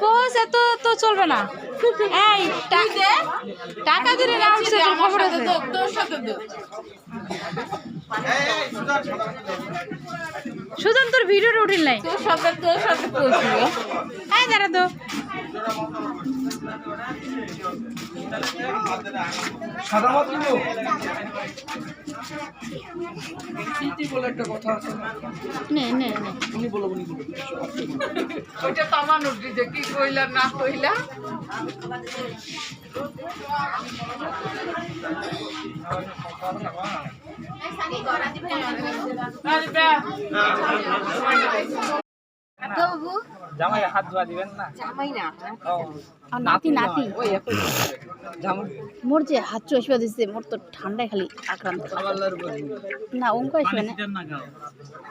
পোষ এত তো চলবে না। এই টাকা দিলে না উঠছে তোর খবর আছে। তোর সাথে সুজন তোর ভিডিওটা উঠিল নাই। তোর সাথে পৌঁছবো। হ্যাঁ দাঁড়া তো একটা কথা আছে নে নে নে উনি বলো ওইটা তো আমার নোটিশে কি কইলা না কইলা। জামাই হাত ধোয়া দিবেন না আর নাতি নাতি মোর যে হাত চশমা দিচ্ছে মোর তো ঠান্ডায় খালি আক্রান্ত। না অঙ্ক আসবে না।